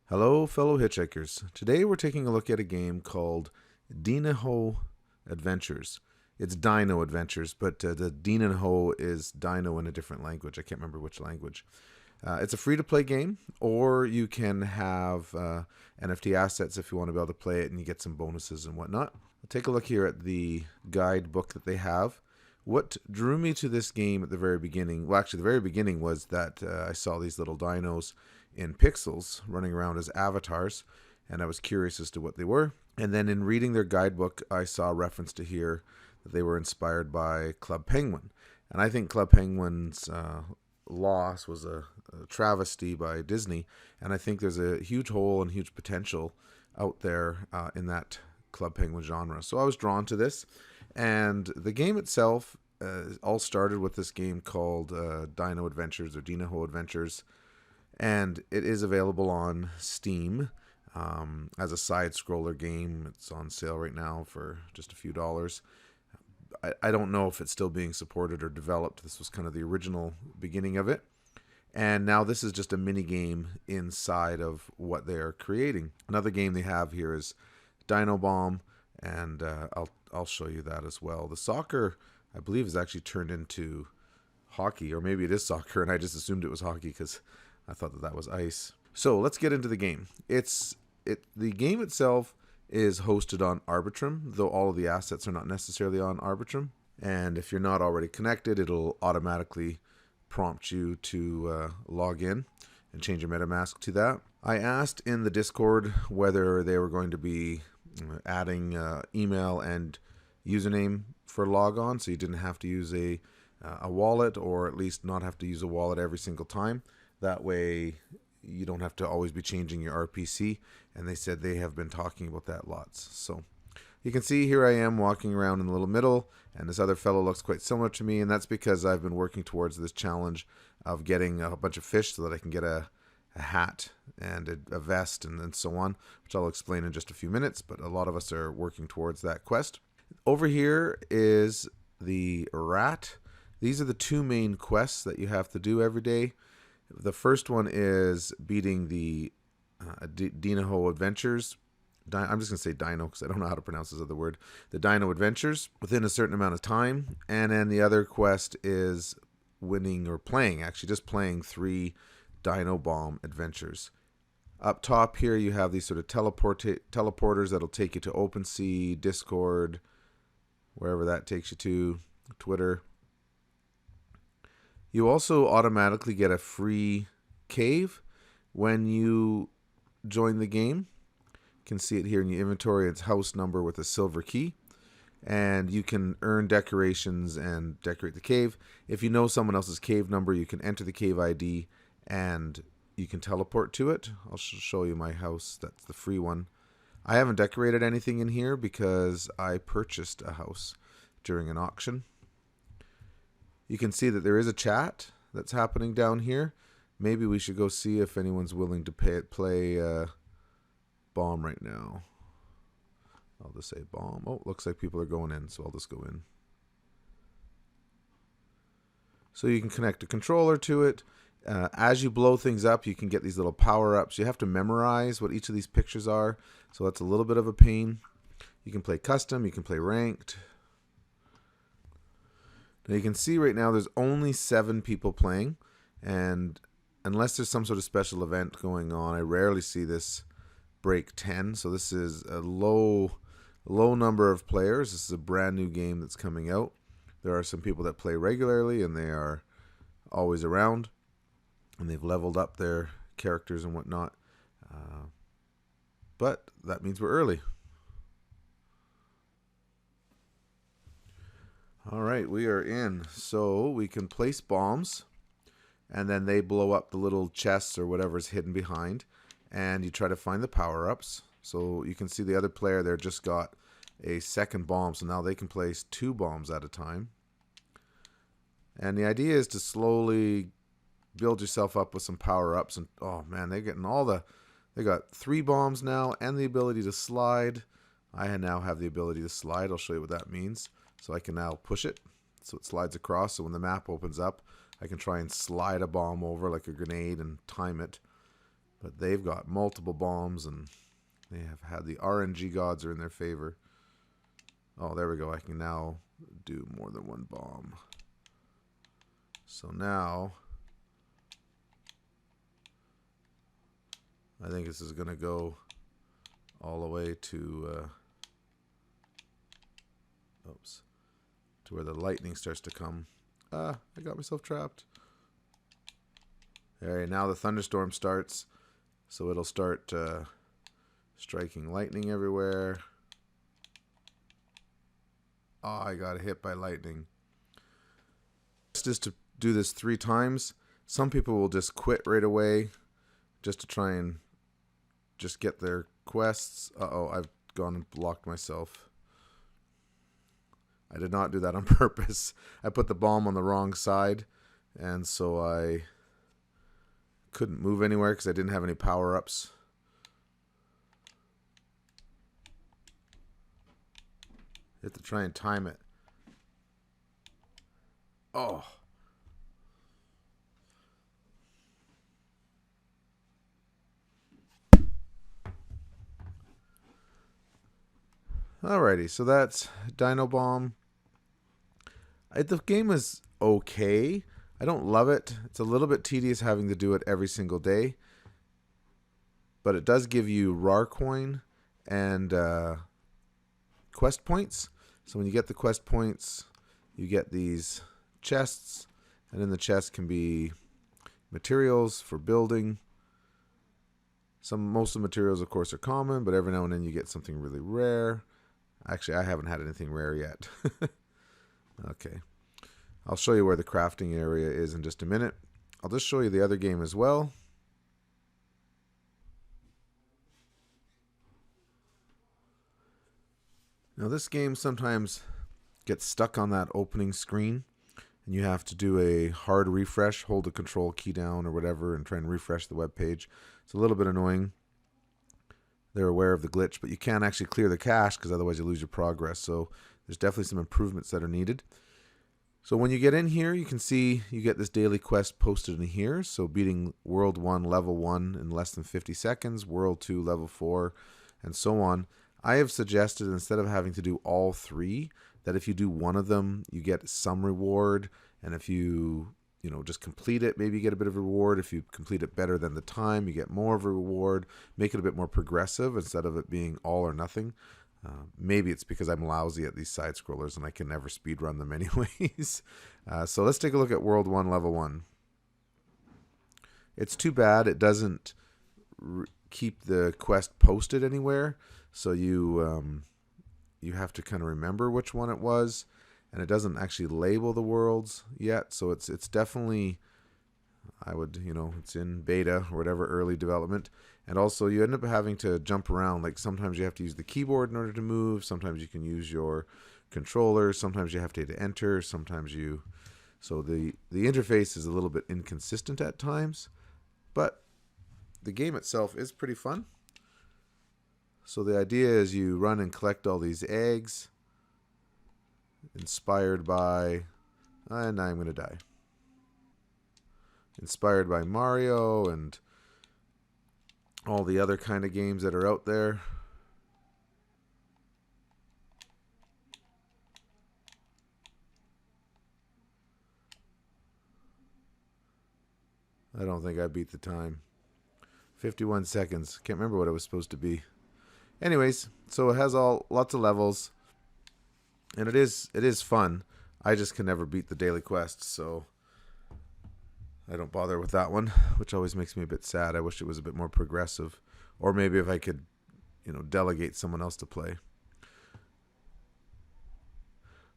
Hello, fellow hitchhikers. Today we're taking a look at a game called Dininho Adventures. It's Dino Adventures, but the Dininho is Dino in a different language. I can't remember which language. It's a free-to-play game, or you can have NFT assets if you want to be able to play it and you get some bonuses and whatnot. I'll take a look here at the guidebook that they have. What drew me to this game at the very beginning, well, actually the very beginning was that I saw these little dinos in pixels running around as avatars, and I was curious as to what they were. And then in reading their guidebook, I saw a reference to here that they were inspired by Club Penguin. And I think Club Penguin's loss was a travesty by Disney, and I think there's a huge hole and huge potential out there in that Club Penguin genre. So I was drawn to this, and the game itself all started with this game called Dino Adventures or Dininho Adventures, and it is available on Steam as a side-scroller game. It's on sale right now for just a few dollars. I don't know if it's still being supported or developed. This was kind of the original beginning of it. And now this is just a mini game inside of what they're creating. Another game they have here is Dino Bomb, and I'll show you that as well. The soccer, I believe, is actually turned into hockey, or maybe it is soccer, and I just assumed it was hockey because I thought that was ice. So let's get into the game. The game itself is hosted on Arbitrum, though all of the assets are not necessarily on Arbitrum. And if you're not already connected, it'll automatically prompt you to log in and change your MetaMask to that. I asked in the Discord whether they were going to be adding email and username for logon, so you didn't have to use a wallet, or at least not have to use a wallet every single time. That way you don't have to always be changing your RPC, and they said they have been talking about that lots. So you can see here I am walking around in the little middle, and this other fellow looks quite similar to me, and that's because I've been working towards this challenge of getting a bunch of fish so that I can get a hat and a vest and so on, which I'll explain in just a few minutes, but a lot of us are working towards that quest. Over here is the rat. These are the two main quests that you have to do every day. The first one is beating the Dininho Adventures. I'm just going to say Dino because I don't know how to pronounce this other word. The Dino Adventures within a certain amount of time. And then the other quest is winning, or playing, actually just playing 3 Dino Bomb adventures. Up top here you have these sort of teleporters that'll take you to OpenSea, Discord, wherever that takes you to, Twitter. You also automatically get a free cave when you join the game. You can see it here in your inventory. It's house number with a silver key. And you can earn decorations and decorate the cave. If you know someone else's cave number, you can enter the cave ID and you can teleport to it. I'll show you my house. That's the free one. I haven't decorated anything in here because I purchased a house during an auction. You can see that there is a chat that's happening down here. Maybe we should go see if anyone's willing to play bomb right now. I'll just say bomb. Oh, looks like people are going in, so I'll just go in. So you can connect a controller to it. As you blow things up, you can get these little power-ups. You have to memorize what each of these pictures are, so that's a little bit of a pain. You can play custom, you can play ranked. Now you can see right now there's only 7 people playing, and unless there's some sort of special event going on, I rarely see this break 10. So this is a low number of players. This is a brand new game that's coming out. There are some people that play regularly, and they are always around, and they've leveled up their characters and whatnot. But that means we're early. All right, we are in. So we can place bombs, and then they blow up the little chests or whatever's hidden behind, and you try to find the power-ups. So you can see the other player there just got a second bomb, so now they can place 2 bombs at a time. And the idea is to slowly build yourself up with some power-ups. And oh man, they're getting they got 3 bombs now and the ability to slide. I now have the ability to slide. I'll show you what that means. So I can now push it so it slides across. So when the map opens up, I can try and slide a bomb over like a grenade and time it. But they've got multiple bombs, and they have had the RNG gods are in their favor. Oh, there we go. I can now do more than one bomb. So now I think this is going to go all the way to to where the lightning starts to come. I got myself trapped. All right, now the thunderstorm starts, so it'll start striking lightning everywhere. Oh, I got hit by lightning. Best is to do this 3 times. Some people will just quit right away just to try and just get their quests. Uh-oh, I've gone and blocked myself. I did not do that on purpose. I put the bomb on the wrong side, and so I couldn't move anywhere because I didn't have any power-ups. You have to try and time it. Oh. Alrighty, so that's Dino Bomb. The game is okay. I don't love it. It's a little bit tedious having to do it every single day. But it does give you RAR coin and quest points. So when you get the quest points, you get these chests. And in the chest can be materials for building. Most of the materials, of course, are common, but every now and then you get something really rare. Actually, I haven't had anything rare yet. Okay. I'll show you where the crafting area is in just a minute. I'll just show you the other game as well. Now this game sometimes gets stuck on that opening screen, and you have to do a hard refresh, hold the control key down or whatever, and try and refresh the web page. It's a little bit annoying. They're aware of the glitch, but you can't actually clear the cache because otherwise you lose your progress. So there's definitely some improvements that are needed. So when you get in here, you can see you get this daily quest posted in here. So beating World 1, Level 1 in less than 50 seconds, World 2, Level 4, and so on. I have suggested, instead of having to do all 3, that if you do one of them, you get some reward. And if you just complete it, maybe you get a bit of a reward. If you complete it better than the time, you get more of a reward. Make it a bit more progressive instead of it being all or nothing. Maybe it's because I'm lousy at these side scrollers and I can never speedrun them anyways. So let's take a look at World 1, Level 1. It's too bad it doesn't keep the quest posted anywhere. So you have to kind of remember which one it was. And it doesn't actually label the worlds yet. So it's definitely, it's in beta or whatever, early development. And also you end up having to jump around. Like sometimes you have to use the keyboard in order to move. Sometimes you can use your controller. Sometimes you have to hit enter. So the interface is a little bit inconsistent at times. But the game itself is pretty fun. So the idea is you run and collect all these eggs. Inspired by, and I'm going to die. Inspired by Mario and all the other kind of games that are out there. I don't think I beat the time. 51 seconds. Can't remember what it was supposed to be. Anyways, so it has lots of levels. And it is fun. I just can never beat the daily quests, so I don't bother with that one, which always makes me a bit sad. I wish it was a bit more progressive. Or maybe if I could, delegate someone else to play.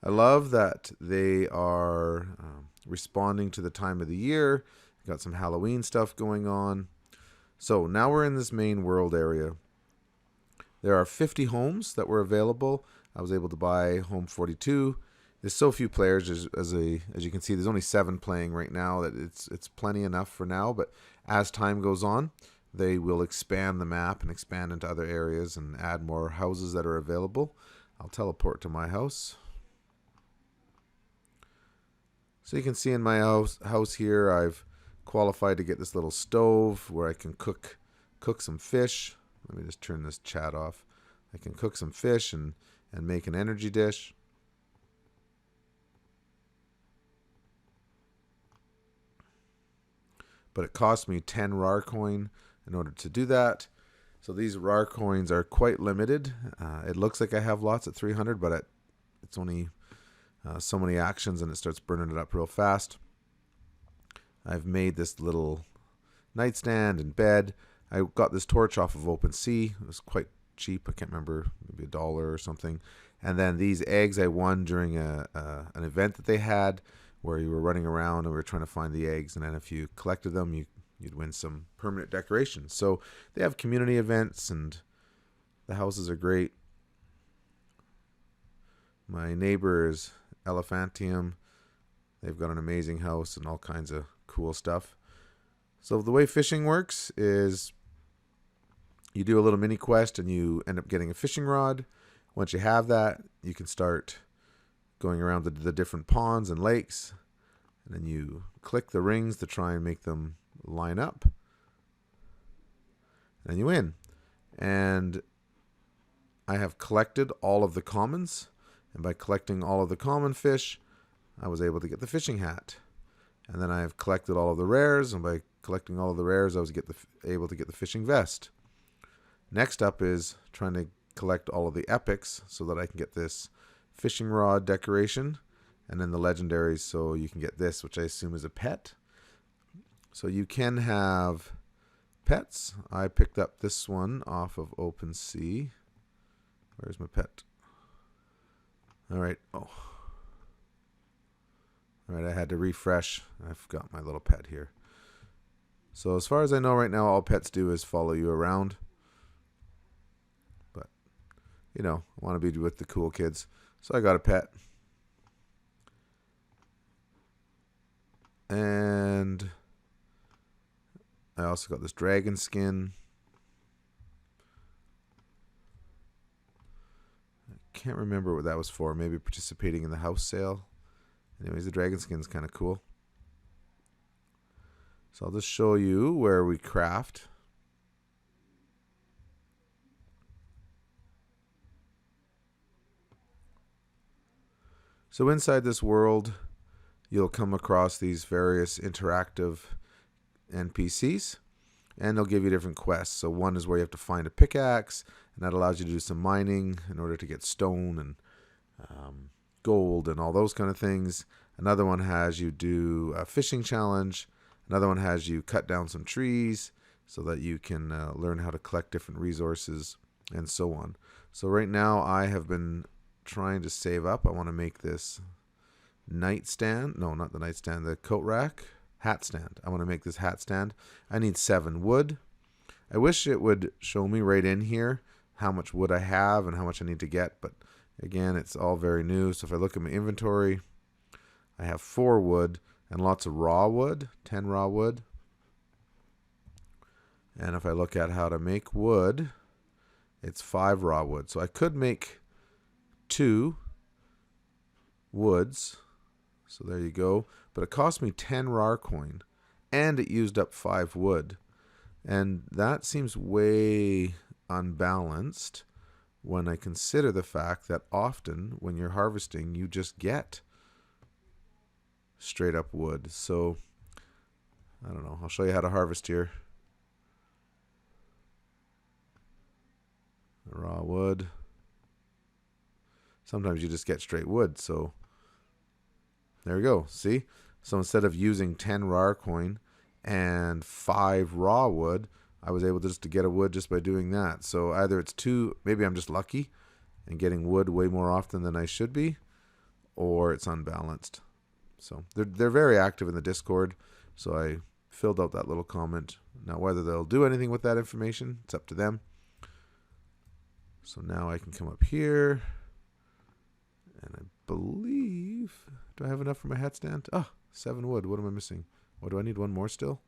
I love that they are responding to the time of the year. Got some Halloween stuff going on. So now we're in this main world area. There are 50 homes that were available. I was able to buy home 42. There's so few players, as you can see, there's only 7 playing right now. That it's plenty enough for now. But as time goes on, they will expand the map and expand into other areas and add more houses that are available. I'll teleport to my house. So you can see in my house here, I've qualified to get this little stove where I can cook cook some fish. Let me just turn this chat off. I can cook some fish and make an energy dish. But it cost me 10 RAR coin in order to do that. So these RAR coins are quite limited. It looks like I have lots at 300, but it's only so many actions and it starts burning it up real fast. I've made this little nightstand and bed. I got this torch off of OpenSea. It was quite cheap. I can't remember, maybe $1 or something. And then these eggs I won during an event that they had where you were running around and we were trying to find the eggs. And then if you collected them, you'd win some permanent decorations. So they have community events and the houses are great. My neighbor is Elephantium. They've got an amazing house and all kinds of cool stuff. So the way fishing works is you do a little mini quest and you end up getting a fishing rod. Once you have that, you can start going around the different ponds and lakes. And then you click the rings to try and make them line up. And you win. And I have collected all of the commons. And by collecting all of the common fish, I was able to get the fishing hat. And then I have collected all of the rares. And by collecting all of the rares, I was able to get the fishing vest. Next up is trying to collect all of the epics so that I can get this fishing rod decoration. And then the legendaries, so you can get this, which I assume is a pet. So you can have pets. I picked up this one off of OpenSea. Where's my pet? All right. Oh. All right, I had to refresh. I've got my little pet here. So as far as I know right now, all pets do is follow you around. But, you know, I want to be with the cool kids. So I got a pet. And I also got this dragon skin. I can't remember what that was for. Maybe participating in the house sale. Anyways, the dragon skin's kind of cool. So I'll just show you where we craft. So inside this world, you'll come across these various interactive NPCs, and they'll give you different quests. So one is where you have to find a pickaxe, and that allows you to do some mining in order to get stone and gold and all those kind of things. Another one has you do a fishing challenge. Another one has you cut down some trees so that you can learn how to collect different resources and so on. So right now I have been trying to save up. I want to make this nightstand. No, not the nightstand, the coat rack. Hat stand. I want to make this hat stand. I need 7 wood. I wish it would show me right in here how much wood I have and how much I need to get, but again, it's all very new. So if I look at my inventory, I have 4 wood and lots of raw wood, 10 raw wood. And if I look at how to make wood, it's 5 raw wood. So I could make 2 woods. So there you go. But it cost me 10 RAR coin and it used up 5 wood. And that seems way unbalanced when I consider the fact that often when you're harvesting, you just get straight up wood. So I don't know. I'll show you how to harvest here. Raw wood. Sometimes you just get straight wood. So there we go. See? So instead of using 10 RAR coin and 5 raw wood, I was able just to get a wood just by doing that. So either it's maybe I'm just lucky and getting wood way more often than I should be, or it's unbalanced. So they're very active in the Discord. So I filled out that little comment. Now whether they'll do anything with that information, it's up to them. So now I can come up here, and I believe, do I have enough for my hat stand? 7 wood. What am I missing? What, do I need 1 more still?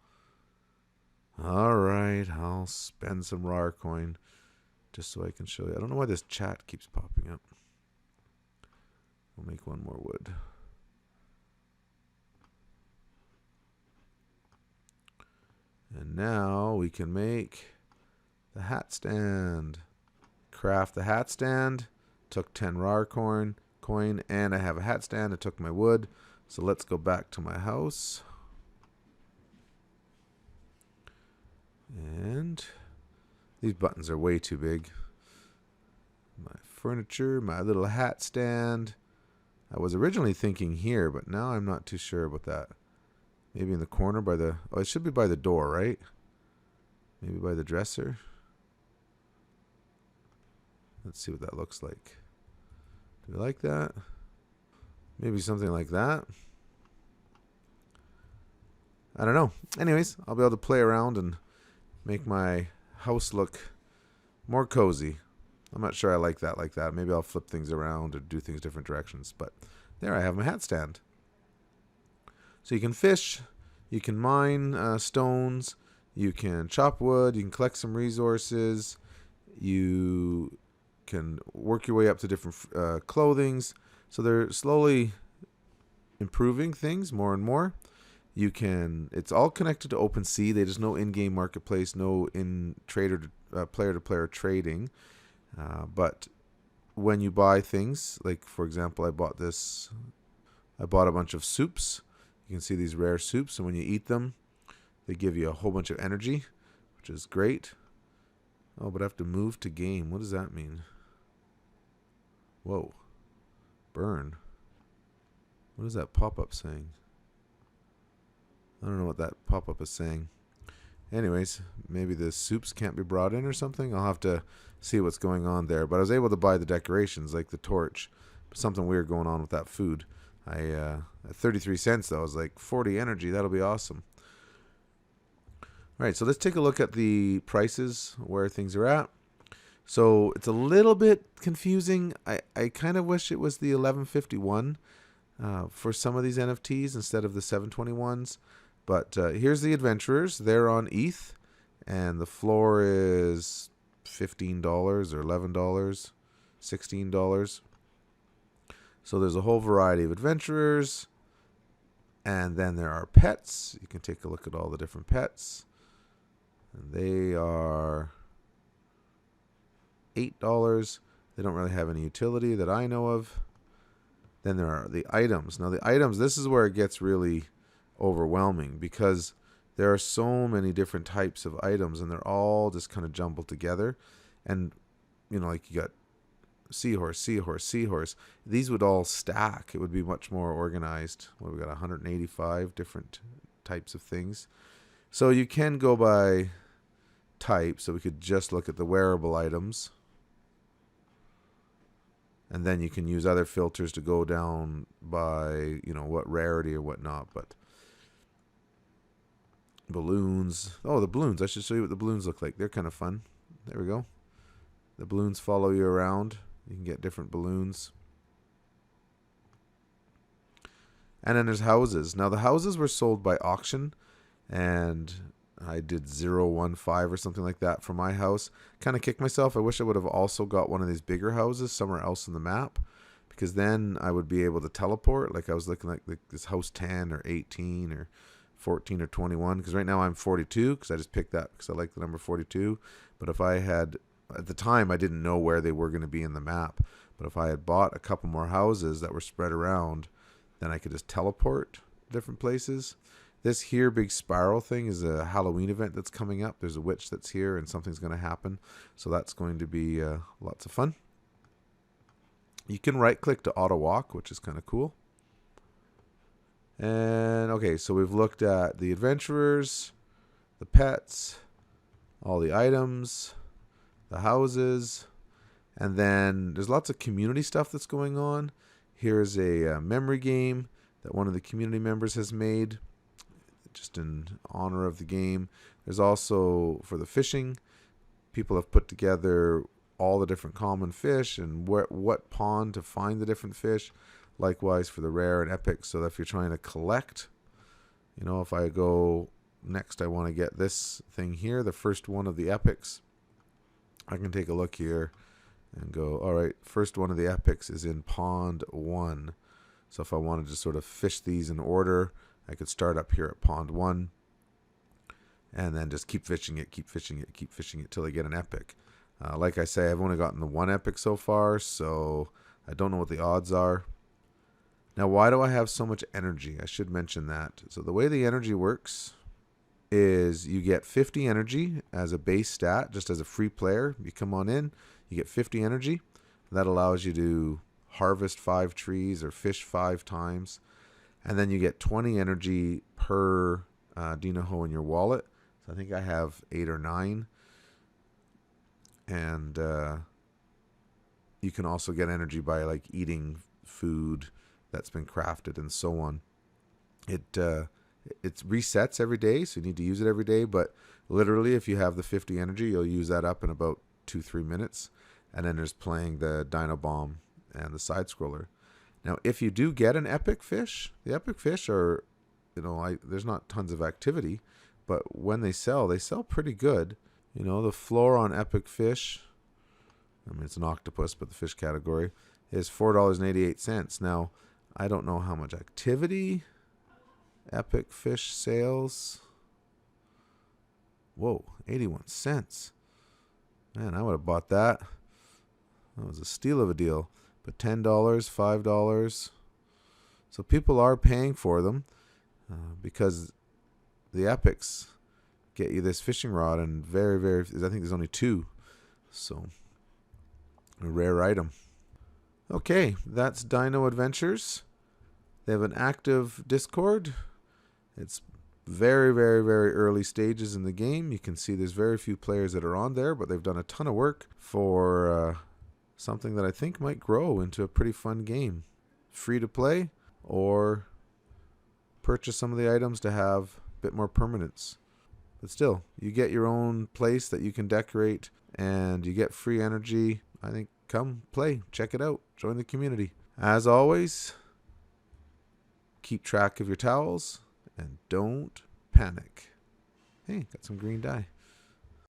All right, I'll spend some RAR coin just so I can show you. I don't know why this chat keeps popping up. I'll make 1 more wood. And now we can make The hat stand. Craft the hat stand. Took 10 rar coin, and I have a hat stand. I took my wood. So let's go back to my house. And these buttons are way too big. My furniture, my little hat stand. I was originally thinking here, but now I'm not too sure about that. Maybe in the corner by the... Oh, it should be by the door, right? Maybe by the dresser. Let's see what that looks like. Do we like that? Maybe something like that. I don't know. Anyways, I'll be able to play around and make my house look more cozy. I'm not sure I like that. Maybe I'll flip things around or do things different directions. But there I have my hat stand. So you can fish, you can mine stones, you can chop wood, you can collect some resources, you can work your way up to different clothings. So they're slowly improving things more and more. It's all connected to OpenSea. There's no in-game marketplace, no player-to-player trading. But when you buy things, like for example, I bought a bunch of soups. You can see these rare soups, and when you eat them, they give you a whole bunch of energy, which is great. Oh, but I have to move to game. What does that mean? Whoa. Burn. What is that pop-up saying? I don't know what that pop-up is saying. Anyways, maybe the soups can't be brought in or something. I'll have to see what's going on there. But I was able to buy the decorations, like the torch. Something weird going on with that food. At 33 cents, though, I was like, 40 energy. That'll be awesome. All right, so let's take a look at the prices, where things are at. So it's a little bit confusing. I kind of wish it was the 1151 for some of these NFTs instead of the 721s. But here's the Adventurers. They're on ETH, and the floor is $15 or $11, $16. So there's a whole variety of Adventurers. And then there are pets. You can take a look at all the different pets. And they are $8. They don't really have any utility that I know of. Then there are the items. Now the items, this is where it gets really overwhelming because there are so many different types of items and they're all just kind of jumbled together. And, you know, like you got seahorse, seahorse, seahorse. These would all stack. It would be much more organized. Well, we got 185 different types of things. So you can go by type. So we could just look at the wearable items. And then you can use other filters to go down by, you know, what rarity or whatnot. But balloons. Oh, the balloons. I should show you what the balloons look like. They're kind of fun. There we go. The balloons follow you around. You can get different balloons. And then there's houses. Now, the houses were sold by auction. And I did 015 or something like that for my house. Kind of kicked myself. I wish I would have also got one of these bigger houses somewhere else in the map. Because then I would be able to teleport. Like I was looking like this house 10 or 18 or 14 or 21. Because right now I'm 42. Because I just picked that because I like the number 42. But if I had... At the time, I didn't know where they were going to be in the map. But if I had bought a couple more houses that were spread around, then I could just teleport to different places. This here big spiral thing is a Halloween event that's coming up. There's a witch that's here and something's going to happen. So that's going to be lots of fun. You can right-click to auto-walk, which is kind of cool. And, okay, so we've looked at the adventurers, the pets, all the items, the houses, and then there's lots of community stuff that's going on. Here's a memory game that one of the community members has made, just in honor of the game. There's also, for the fishing, people have put together all the different common fish and what pond to find the different fish. Likewise for the rare and epic, so that if you're trying to collect, you know, if I go next, I want to get this thing here, the first one of the epics. I can take a look here and go, all right, first one of the epics is in pond 1. So if I wanted to sort of fish these in order, I could start up here at pond 1. and then just keep fishing it, keep fishing it, keep fishing it till I get an epic. Like I say, I've only gotten the one epic so far, so I don't know what the odds are. Now, why do I have so much energy? I should mention that. So the way the energy works is you get 50 energy as a base stat, just as a free player. You come on in, you get 50 energy. That allows you to harvest 5 trees or fish 5 times. And then you get 20 energy per Dininho in your wallet. So I think I have 8 or 9. And you can also get energy by like eating food that's been crafted and so on. It resets every day, so you need to use it every day. But literally, if you have the 50 energy, you'll use that up in about 2-3 minutes. And then there's playing the Dino Bomb and the side scroller. Now, if you do get an epic fish, the epic fish are, there's not tons of activity, but when they sell pretty good. The floor on epic fish, it's an octopus, but the fish category is $4.88. Now, I don't know how much activity epic fish sales. Whoa, 81 cents. Man, I would have bought that. That was a steal of a deal. But $10, $5. So people are paying for them because the epics get you this fishing rod, and very, very, I think there's only 2. So, a rare item. Okay, that's Dino Adventures. They have an active Discord. It's very, very, very early stages in the game. You can see there's very few players that are on there, but they've done a ton of work for something that I think might grow into a pretty fun game. Free to play, or purchase some of the items to have a bit more permanence. But still, you get your own place that you can decorate, and you get free energy. I think come play, check it out, join the community. As always, keep track of your towels and don't panic. Hey, got some green dye.